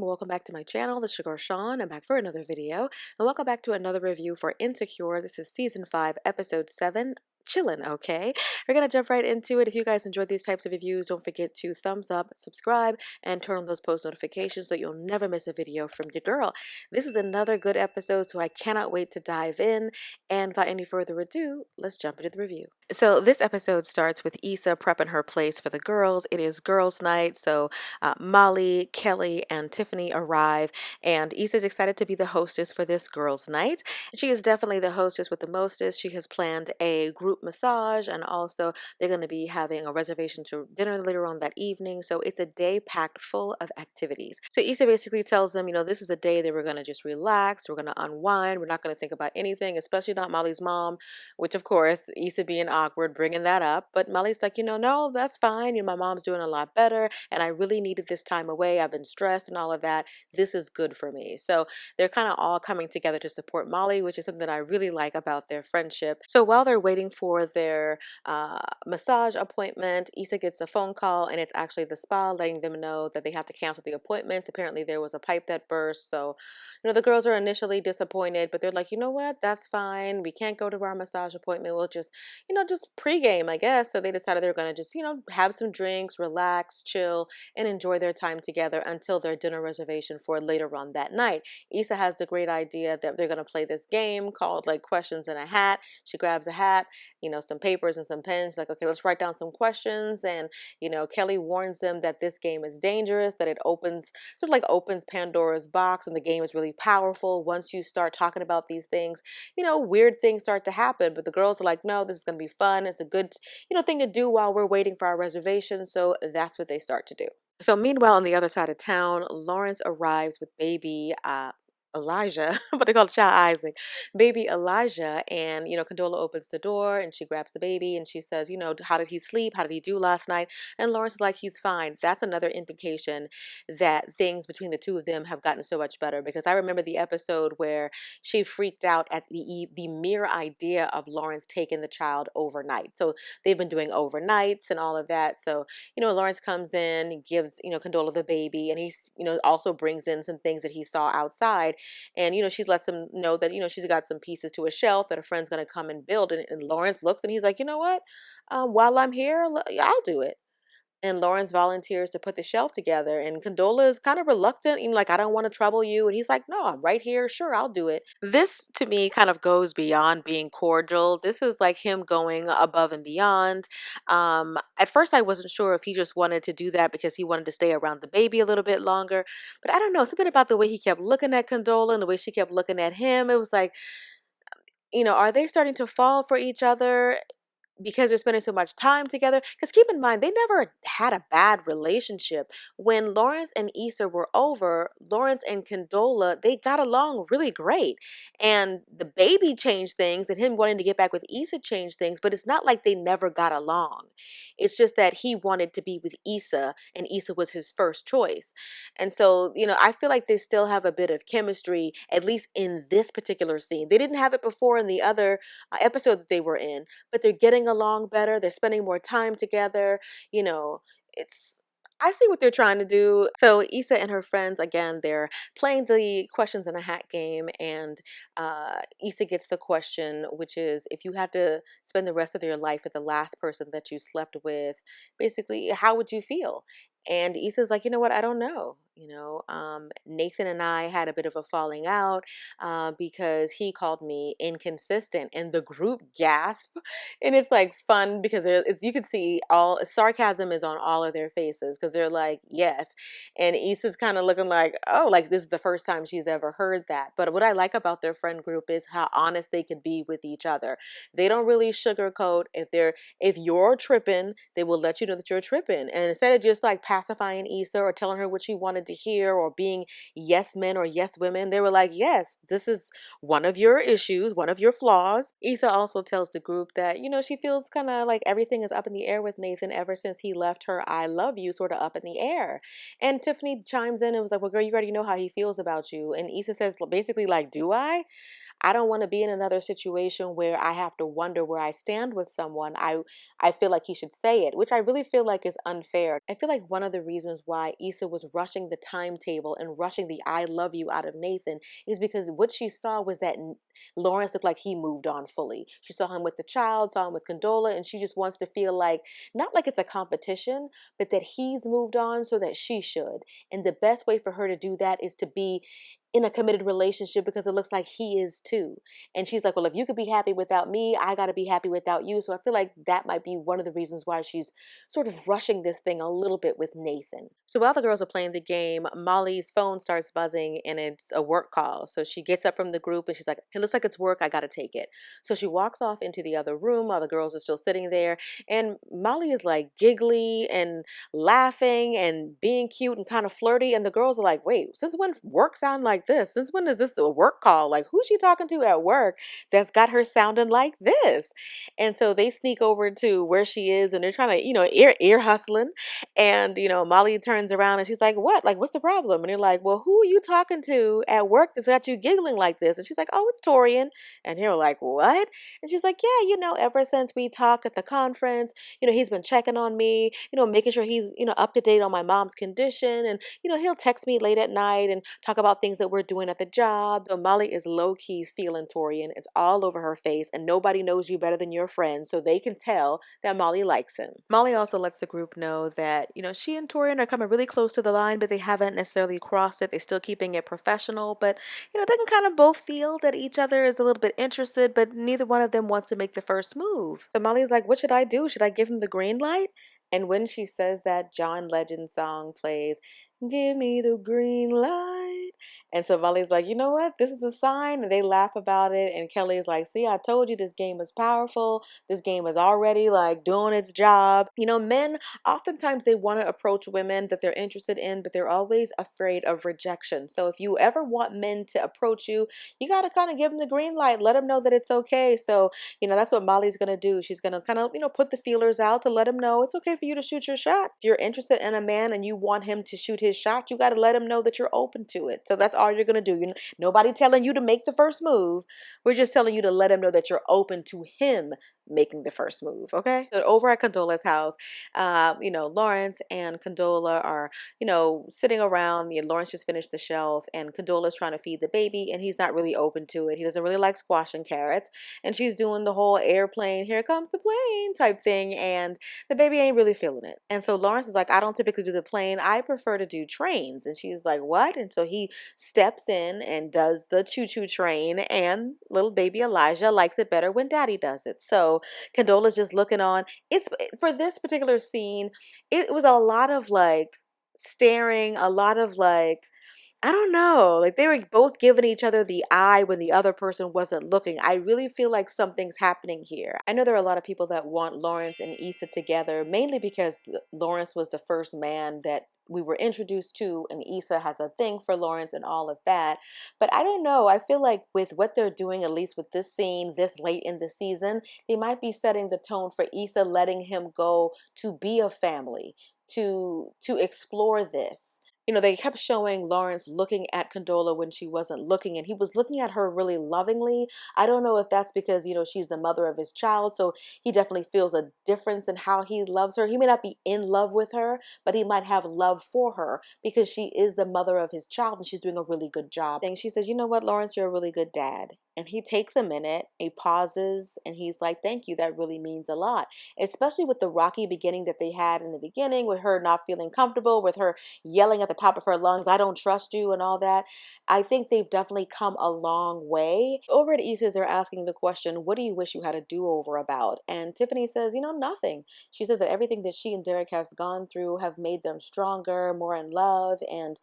welcome back to my channel. This is your girl Sean. I'm back for another video. And welcome back to another review for Insecure. This is season 5, episode 7. Chillin', okay? We're gonna jump right into it. If you guys enjoyed these types of reviews, don't forget to thumbs up, subscribe, and turn on those post notifications so you'll never miss a video from your girl. This is another good episode, so I cannot wait to dive in. And without any further ado, let's jump into the review. So this episode starts with Issa prepping her place for the girls. It is girls' night, so Molly, Kelly, and Tiffany arrive, and Issa's excited to be the hostess for this girls' night. She is definitely the hostess with the mostest. She has planned a group massage, and also they're going to be having a reservation to dinner later on that evening. So it's a day packed full of activities. So Issa basically tells them, this is a day that we're going to just relax, we're going to unwind, we're not going to think about anything, especially not Molly's mom, which of course, Issa being awkward, bringing that up. But Molly's like, no, that's fine. My mom's doing a lot better, and I really needed this time away. I've been stressed and all of that. This is good for me. So they're kind of all coming together to support Molly, which is something I really like about their friendship. So while they're waiting for their massage appointment, Issa gets a phone call, and it's actually the spa letting them know that they have to cancel the appointments. Apparently there was a pipe that burst. So, the girls are initially disappointed, but they're like, you know what? That's fine. We can't go to our massage appointment. We'll just pregame, I guess. So they decided they're going to just, have some drinks, relax, chill, and enjoy their time together until their dinner reservation for later on that night. Issa has the great idea that they're going to play this game called like questions in a hat. She grabs a hat, some papers and some pens, like, okay, let's write down some questions. And, Kelly warns them that this game is dangerous, that it opens Pandora's box, and the game is really powerful. Once you start talking about these things, weird things start to happen. But the girls are like, no, this is going to be fun. It's a good, thing to do while we're waiting for our reservation. So that's what they start to do. So meanwhile, on the other side of town, Lawrence arrives with baby Elijah, but they call it Child Isaac, baby Elijah. And, Condola opens the door and she grabs the baby and she says, how did he sleep? How did he do last night? And Lawrence is like, he's fine. That's another indication that things between the two of them have gotten so much better, because I remember the episode where she freaked out at the mere idea of Lawrence taking the child overnight. So they've been doing overnights and all of that. So, Lawrence comes in, gives, Condola the baby, and he's, also brings in some things that he saw outside. And, she lets him know that, she's got some pieces to a shelf that a friend's going to come and build. And Lawrence looks and he's like, you know what? While I'm here, I'll do it. And Lawrence volunteers to put the shelf together. And Condola is kind of reluctant, like, I don't want to trouble you. And he's like, no, I'm right here. Sure, I'll do it. This to me kind of goes beyond being cordial. This is like him going above and beyond. At first, I wasn't sure if he just wanted to do that because he wanted to stay around the baby a little bit longer. But I don't know, something about the way he kept looking at Condola and the way she kept looking at him. It was like, are they starting to fall for each other because they're spending so much time together? Because keep in mind, they never had a bad relationship. When Lawrence and Issa were over, Lawrence and Condola, they got along really great. And the baby changed things, and him wanting to get back with Issa changed things, but it's not like they never got along. It's just that he wanted to be with Issa, and Issa was his first choice. And so, I feel like they still have a bit of chemistry, at least in this particular scene. They didn't have it before in the other episode that they were in, but they're getting along better. They're spending more time together. It's I see what they're trying to do. So Issa and her friends, again, they're playing the questions in a hat game, and Issa gets the question, which is, if you had to spend the rest of your life with the last person that you slept with, basically, how would you feel? And Issa's like, you know what? I don't know. Nathan and I had a bit of a falling out because he called me inconsistent, and the group gasped. And it's like fun because you can see all sarcasm is on all of their faces, because they're like, yes. And Issa's kind of looking like, oh, like this is the first time she's ever heard that. But what I like about their friend group is how honest they can be with each other. They don't really sugarcoat. If you're tripping, they will let you know that you're tripping. And instead of just like pacifying Issa or telling her what she wanted to hear or being yes men or yes women, they were like, yes, this is one of your issues, one of your flaws. Issa also tells the group that, she feels kind of like everything is up in the air with Nathan ever since he left her I love you sort of up in the air. And Tiffany chimes in and was like, well, girl, you already know how he feels about you. And Issa says, basically, like, do I? I don't want to be in another situation where I have to wonder where I stand with someone. I feel like he should say it, which I really feel like is unfair. I feel like one of the reasons why Issa was rushing the timetable and rushing the I love you out of Nathan is because what she saw was that Lawrence looked like he moved on fully. She saw him with the child, saw him with Condola, and she just wants to feel like, not like it's a competition, but that he's moved on so that she should. And the best way for her to do that is to be in a committed relationship because it looks like he is too. And she's like, well, if you could be happy without me, I got to be happy without you. So I feel like that might be one of the reasons why she's sort of rushing this thing a little bit with Nathan. So while the girls are playing the game, Molly's phone starts buzzing and it's a work call. So she gets up from the group and she's like, it looks like it's work. I got to take it. So she walks off into the other room while the girls are still sitting there. And Molly is like giggly and laughing and being cute and kind of flirty. And the girls are like, wait, since when work sound like this? Since when is this a work call? Like, who's she talking to at work that's got her sounding like this? And so they sneak over to where she is and they're trying to, ear hustling. And, Molly turns around and she's like, what? Like, what's the problem? And they're like, well, who are you talking to at work that's got you giggling like this? And she's like, oh, it's Torian. And they're like, what? And she's like, yeah, ever since we talked at the conference, he's been checking on me, making sure he's, up to date on my mom's condition. And, he'll text me late at night and talk about things that we're doing at the job. So Molly is low key feeling Torian. It's all over her face and nobody knows you better than your friend. So they can tell that Molly likes him. Molly also lets the group know that, she and Torian are coming really close to the line, but they haven't necessarily crossed it. They're still keeping it professional, but, they can kind of both feel that each other is a little bit interested, but neither one of them wants to make the first move. So Molly's like, what should I do? Should I give him the green light? And when she says that, John Legend song plays, give me the green light. And so Molly's like, you know what? This is a sign. And they laugh about it. And Kelly is like, see, I told you this game is powerful. This game is already like doing its job. Men, oftentimes they want to approach women that they're interested in, but they're always afraid of rejection. So if you ever want men to approach you, you got to kind of give them the green light. Let them know that it's okay. So, that's what Molly's going to do. She's going to kind of, put the feelers out to let him know it's okay for you to shoot your shot. If you're interested in a man and you want him to shoot his shot, you got to let him know that you're open to it. So that's all you're going to do. Nobody telling you to make the first move. We're just telling you to let him know that you're open to him making the first move. Okay. So over at Condola's house, Lawrence and Condola are, sitting around. Lawrence just finished the shelf and Condola's trying to feed the baby and he's not really open to it. He doesn't really like squash and carrots. And she's doing the whole airplane, here comes the plane type thing. And the baby ain't really feeling it. And so Lawrence is like, I don't typically do the plane. I prefer to do trains. And she's like, what? And so he steps in and does the choo-choo train. And little baby Elijah likes it better when daddy does it. So Condola's just looking on. It's for this particular scene, it was a lot of like staring, a lot of like, I don't know. Like they were both giving each other the eye when the other person wasn't looking. I really feel like something's happening here. I know there are a lot of people that want Lawrence and Issa together, mainly because Lawrence was the first man that we were introduced to, and Issa has a thing for Lawrence and all of that. But I don't know. I feel like with what they're doing, at least with this scene this late in the season, they might be setting the tone for Issa letting him go to be a family, to explore this. They kept showing Lawrence looking at Condola when she wasn't looking, and he was looking at her really lovingly. I don't know if that's because, she's the mother of his child, so he definitely feels a difference in how he loves her. He may not be in love with her, but he might have love for her because she is the mother of his child, and she's doing a really good job. And she says, you know what, Lawrence, you're a really good dad. And he takes a minute, he pauses, and he's like, thank you, that really means a lot. Especially with the rocky beginning that they had in the beginning, with her not feeling comfortable, with her yelling at the top of her lungs, I don't trust you and all that. I think they've definitely come a long way. Over at Issa's, they're asking the question, what do you wish you had a do-over about? And Tiffany says, nothing. She says that everything that she and Derek have gone through have made them stronger, more in love, and,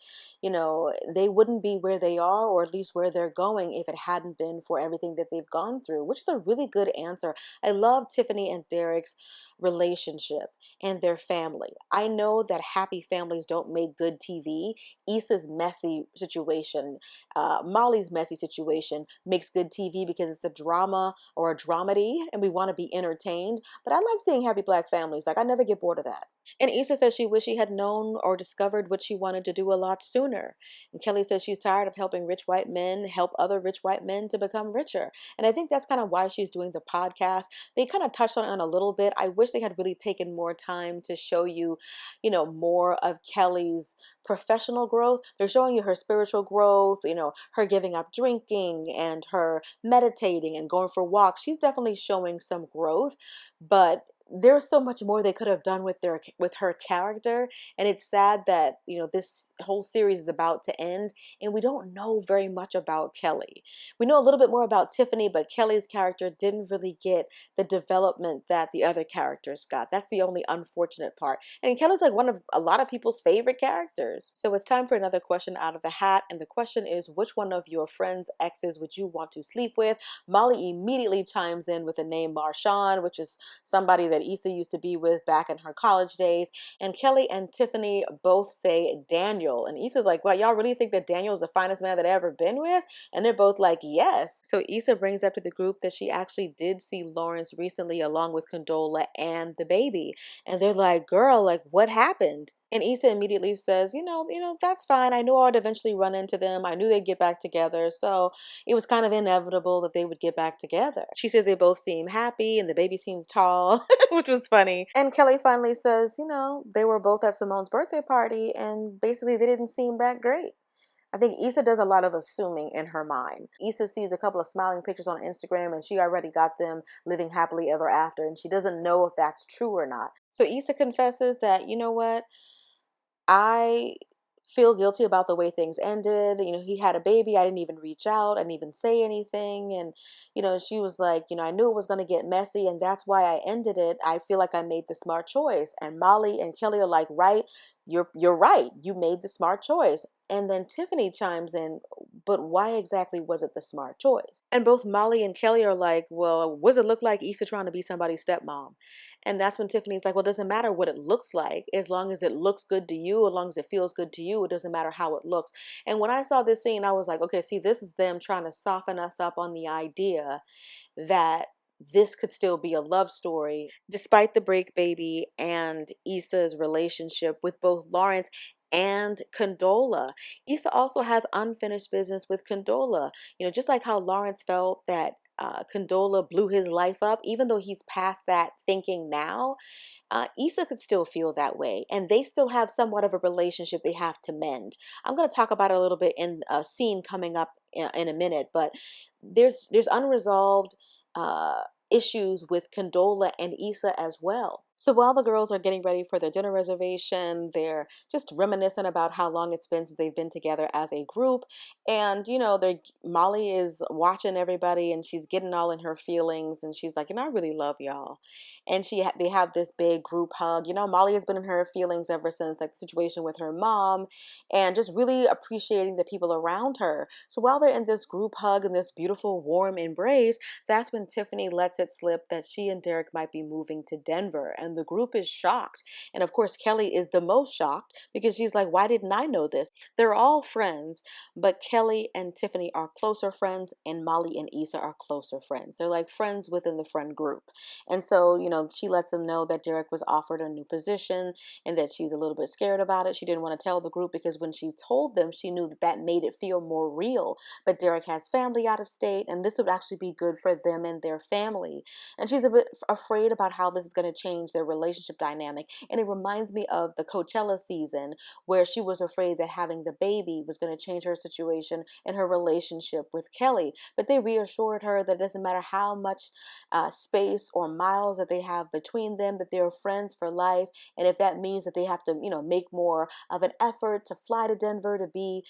they wouldn't be where they are, or at least where they're going, if it hadn't been for everything that they've gone through, which is a really good answer. I love Tiffany and Derek's relationship and their family. I know that happy families don't make good TV. Issa's messy situation, Molly's messy situation makes good TV because it's a drama or a dramedy and we want to be entertained. But I like seeing happy black families. Like I never get bored of that. And Issa says she wished she had known or discovered what she wanted to do a lot sooner. And Kelly says she's tired of helping rich white men help other rich white men to become richer. And I think that's kind of why she's doing the podcast. They kind of touched on it a little bit. I wish they had really taken more time to show you, more of Kelly's professional growth. They're showing you her spiritual growth, her giving up drinking and her meditating and going for walks. She's definitely showing some growth, but there's so much more they could have done with her character, and it's sad that this whole series is about to end and we don't know very much about Kelly. We know a little bit more about Tiffany, but Kelly's character didn't really get the development that the other characters got. That's the only unfortunate part, and Kelly's like one of a lot of people's favorite characters. So it's time for another question out of the hat, and the question is, which one of your friends' exes would you want to sleep with? Molly immediately chimes in with the name Marshawn, which is somebody that Issa used to be with back in her college days. And Kelly and Tiffany both say Daniel. And Issa's like, well, y'all really think that Daniel's the finest man that I've ever been with? And they're both like, yes. So Issa brings up to the group that she actually did see Lawrence recently along with Condola and the baby. And they're like, girl, like what happened? And Issa immediately says, that's fine. I knew I would eventually run into them. I knew they'd get back together. So it was kind of inevitable that they would get back together. She says they both seem happy and the baby seems tall, which was funny. And Kelly finally says, they were both at Simone's birthday party and basically they didn't seem that great. I think Issa does a lot of assuming in her mind. Issa sees a couple of smiling pictures on Instagram and she already got them living happily ever after, and she doesn't know if that's true or not. So Issa confesses that, you know what? I feel guilty about the way things ended. He had a baby. I didn't even reach out. I didn't even say anything. And, she was like, I knew it was going to get messy and that's why I ended it. I feel like I made the smart choice. And Molly and Kelly are like, right, you're right. You made the smart choice. And then Tiffany chimes in, but why exactly was it the smart choice? And both Molly and Kelly are like, well, what does it look like Issa trying to be somebody's stepmom? And that's when Tiffany's like, well, it doesn't matter what it looks like. As long as it looks good to you, as long as it feels good to you, it doesn't matter how it looks. And when I saw this scene, I was like, okay, see, this is them trying to soften us up on the idea that this could still be a love story, despite the break baby and Issa's relationship with both Lawrence and Condola. Issa also has unfinished business with Condola. Just like how Lawrence felt that Condola blew his life up, even though he's past that thinking now, Issa could still feel that way, and they still have somewhat of a relationship they have to mend. I'm going to talk about it a little bit in a scene coming up in a minute, but there's unresolved issues with Condola and Issa as well. So while the girls are getting ready for their dinner reservation, they're just reminiscing about how long it's been since they've been together as a group. And, Molly is watching everybody and she's getting all in her feelings. And she's like, I really love y'all. And they have this big group hug. Molly has been in her feelings ever since like the situation with her mom and just really appreciating the people around her. So while they're in this group hug and this beautiful warm embrace, that's when Tiffany lets it slip that she and Derek might be moving to Denver. And the group is shocked. And of course, Kelly is the most shocked because she's like, why didn't I know this? They're all friends, but Kelly and Tiffany are closer friends, and Molly and Issa are closer friends. They're like friends within the friend group. And so, she lets them know that Derek was offered a new position and that she's a little bit scared about it. She didn't want to tell the group because when she told them, she knew that that made it feel more real. But Derek has family out of state, and this would actually be good for them and their family. And she's a bit afraid about how this is going to change their relationship dynamic. And it reminds me of the Coachella season where she was afraid that having the baby was going to change her situation and her relationship with Kelly. But they reassured her that it doesn't matter how much space or miles that they have between them, that they're friends for life. And if that means that they have to, make more of an effort to fly to Denver to be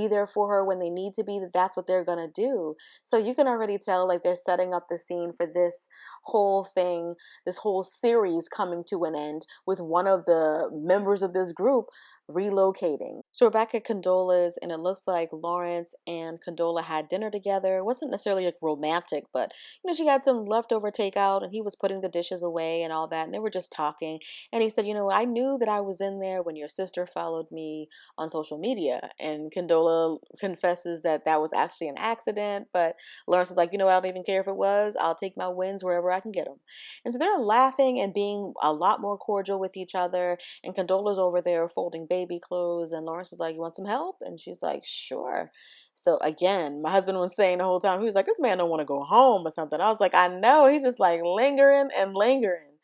there for her when they need to be, that's what they're going to do. So you can already tell like they're setting up the scene for this whole thing, this whole series coming to an end with one of the members of this group relocating. So we're back at Condola's, and it looks like Lawrence and Condola had dinner together. It wasn't necessarily like romantic, but she had some leftover takeout, and he was putting the dishes away and all that, and they were just talking. And he said, I knew that I was in there when your sister followed me on social media. And Condola confesses that that was actually an accident, but Lawrence is like, I don't even care if it was. I'll take my wins wherever I can get them. And so they're laughing and being a lot more cordial with each other. And Condola's over there folding baby clothes, and Lawrence is like, "You want some help?" And she's like, "Sure." So again, my husband was saying the whole time, he was like, "This man don't want to go home or something." I was like, "I know." He's just like lingering and lingering.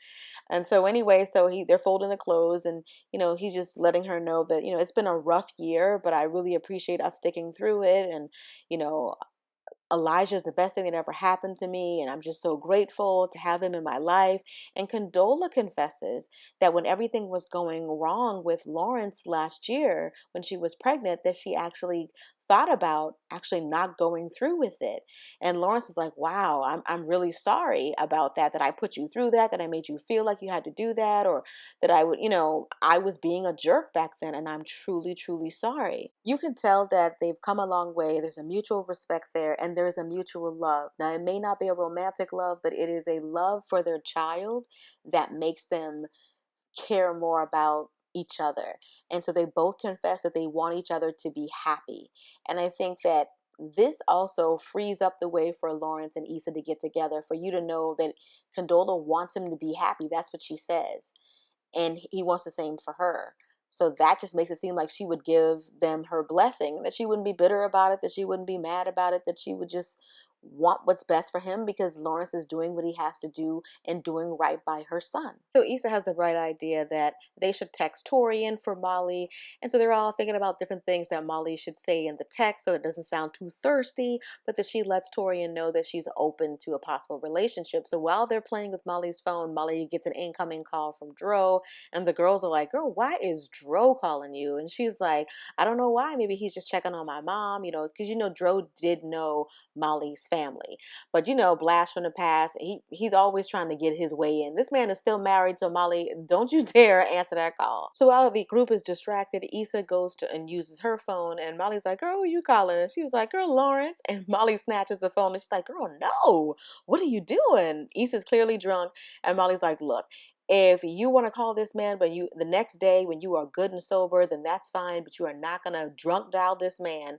And so anyway, so they're folding the clothes, and he's just letting her know that it's been a rough year, but I really appreciate us sticking through it, and you know Elijah is the best thing that ever happened to me, and I'm just so grateful to have him in my life. And Condola confesses that when everything was going wrong with Lawrence last year, when she was pregnant, that she actually thought about actually not going through with it. And Lawrence was like, "Wow, I'm really sorry about that, that I put you through that, that I made you feel like you had to do that, or that I was being a jerk back then, and I'm truly, truly sorry." You can tell that they've come a long way. There's a mutual respect there, and there's a mutual love. Now, it may not be a romantic love, but it is a love for their child that makes them care more about each other. And so they both confess that they want each other to be happy. And I think that this also frees up the way for Lawrence and Issa to get together, for you to know that Condola wants him to be happy. That's what she says, and he wants the same for her. So that just makes it seem like she would give them her blessing, that she wouldn't be bitter about it, that she wouldn't be mad about it, that she would just want what's best for him, because Lawrence is doing what he has to do and doing right by her son. So Issa has the right idea that they should text Tori in for Molly. And so they're all thinking about different things that Molly should say in the text so it doesn't sound too thirsty, but that she lets Torian know that she's open to a possible relationship. So while they're playing with Molly's phone, Molly gets an incoming call from Dro, and the girls are like, "Girl, why is Dro calling you?" And she's like, "I don't know why. Maybe he's just checking on my mom, because Dro did know Molly's family. But Blast from the past, he's always trying to get his way in. This man is still married to Molly. Don't you dare answer that call." So while the group is distracted, Issa goes to and uses her phone, and Molly's like, "Girl, who you calling?" And she was like, "Girl, Lawrence." And Molly snatches the phone, and she's like, "Girl, no. What are you doing?" Issa's clearly drunk, and Molly's like, "Look, if you want to call this man, but the next day when you are good and sober, then that's fine. But you are not gonna drunk dial this man,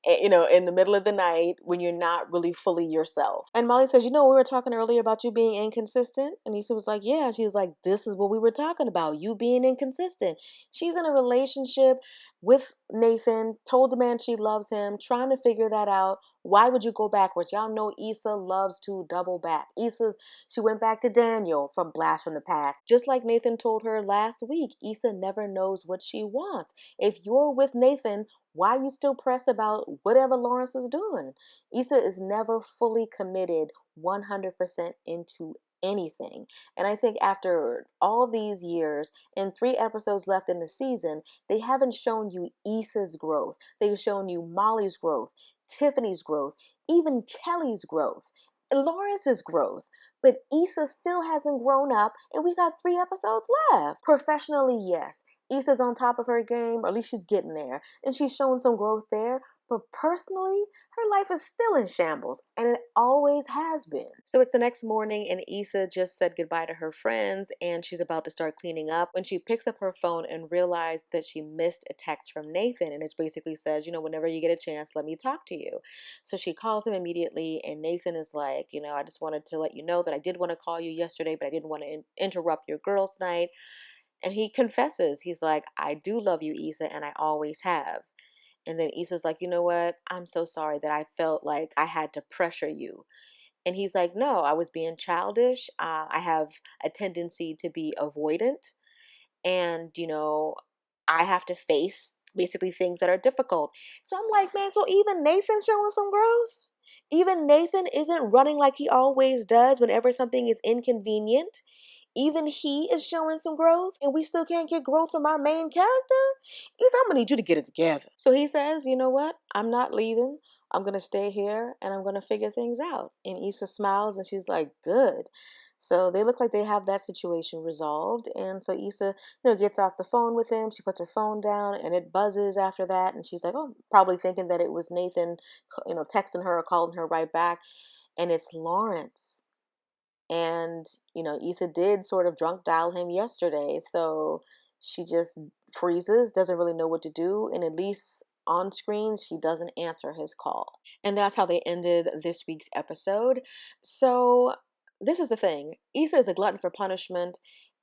in the middle of the night when you're not really fully yourself." And Molly says, "We were talking earlier about you being inconsistent." And Issa was like, "Yeah." She was like, "This is what we were talking about, you being inconsistent." She's in a relationship with Nathan, told the man she loves him, trying to figure that out. Why would you go backwards? Y'all know Issa loves to double back. She went back to Daniel from Blast from the Past. Just like Nathan told her last week, Issa never knows what she wants. If you're with Nathan, why are you still pressed about whatever Lawrence is doing? Issa is never fully committed 100% into anything. And I think after all these years and 3 episodes left in the season, they haven't shown you Issa's growth. They've shown you Molly's growth, Tiffany's growth, even Kelly's growth, Lawrence's growth. But Issa still hasn't grown up, and we got 3 episodes left. Professionally, yes, Issa's on top of her game, or at least she's getting there, and she's shown some growth there. But personally, her life is still in shambles, and it always has been. So it's the next morning, and Issa just said goodbye to her friends, and she's about to start cleaning up when she picks up her phone and realized that she missed a text from Nathan, and it basically says, "Whenever you get a chance, let me talk to you." So she calls him immediately, and Nathan is like, "I just wanted to let you know that I did want to call you yesterday, but I didn't want to interrupt your girls' night." And he confesses, he's like, "I do love you, Issa, and I always have." And then Issa's like, "You know what? I'm so sorry that I felt like I had to pressure you." And he's like, "No, I was being childish. I have a tendency to be avoidant. And, I have to face basically things that are difficult." So I'm like, man, so even Nathan's showing some growth? Even Nathan isn't running like he always does whenever something is inconvenient? even he is showing some growth and we still can't get growth from our main character? Issa, I'm gonna need you to get it together. So he says, you know what? I'm not leaving. I'm gonna stay here and I'm gonna figure things out. And Issa smiles and she's like, good. So they look like they have that situation resolved. And so Issa, gets off the phone with him. She puts her phone down and it buzzes after that. And she's like, oh, probably thinking that it was Nathan, texting her or calling her right back. And it's Lawrence. And, Issa did sort of drunk dial him yesterday. So she just freezes, doesn't really know what to do. And at least on screen, she doesn't answer his call. And that's how they ended this week's episode. So this is the thing. Issa is a glutton for punishment.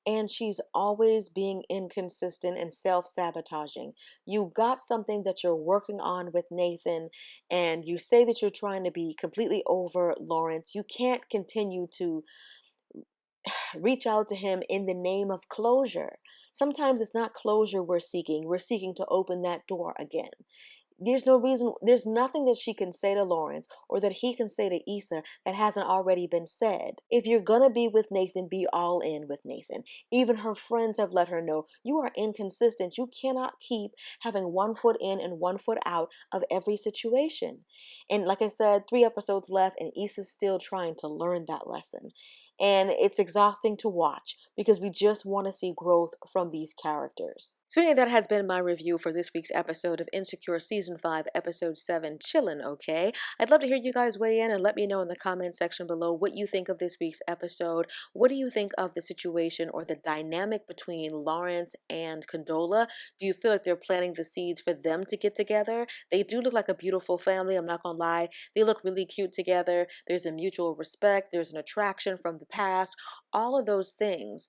And she's always being inconsistent and self sabotaging. You got something that you're working on with Nathan, and you say that you're trying to be completely over Lawrence. You can't continue to reach out to him in the name of closure. Sometimes it's not closure we're seeking. We're seeking to open that door again. There's no reason, there's nothing that she can say to Lawrence or that he can say to Issa that hasn't already been said. If you're gonna be with Nathan, be all in with Nathan. Even her friends have let her know you are inconsistent. You cannot keep having one foot in and one foot out of every situation. And like I said, 3 episodes left, and Issa's still trying to learn that lesson. And it's exhausting to watch because we just want to see growth from these characters. So anyway, that has been my review for this week's episode of Insecure Season 5, Episode 7, Chillin', okay? I'd love to hear you guys weigh in and let me know in the comment section below what you think of this week's episode. What do you think of the situation or the dynamic between Lawrence and Condola? Do you feel like they're planting the seeds for them to get together? They do look like a beautiful family, I'm not gonna lie. They look really cute together. There's a mutual respect. There's an attraction from the past. All of those things.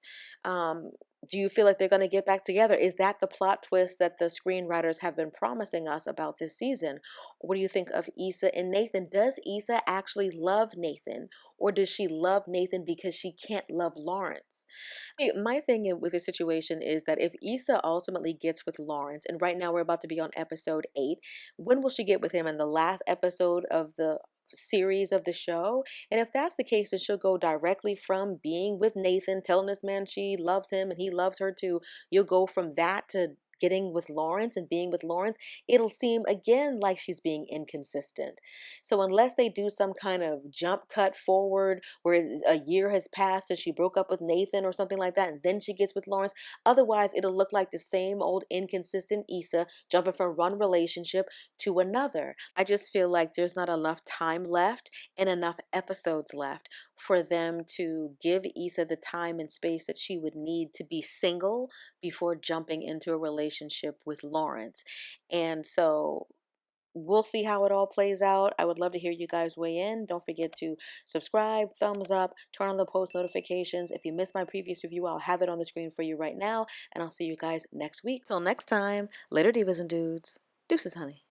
Do you feel like they're going to get back together? Is that the plot twist that the screenwriters have been promising us about this season? What do you think of Issa and Nathan? Does Issa actually love Nathan? Or does she love Nathan because she can't love Lawrence? My thing with this situation is that if Issa ultimately gets with Lawrence, and right now we're about to be on episode 8, when will she get with him? In the last episode of the series of the show? And if that's the case, then she'll go directly from being with Nathan, telling this man she loves him and he loves her too. You'll go from that to getting with Lawrence and being with Lawrence. It'll seem again like she's being inconsistent. So unless they do some kind of jump cut forward where a year has passed since she broke up with Nathan or something like that, and then she gets with Lawrence, otherwise it'll look like the same old inconsistent Issa jumping from one relationship to another. I just feel like there's not enough time left and enough episodes left for them to give Issa the time and space that she would need to be single before jumping into a relationship with Lawrence. And so we'll see how it all plays out. I would love to hear you guys weigh in. Don't forget to subscribe, thumbs up, turn on the post notifications. If you missed my previous review, I'll have it on the screen for you right now. And I'll see you guys next week. Till next time, later divas and dudes. Deuces, honey.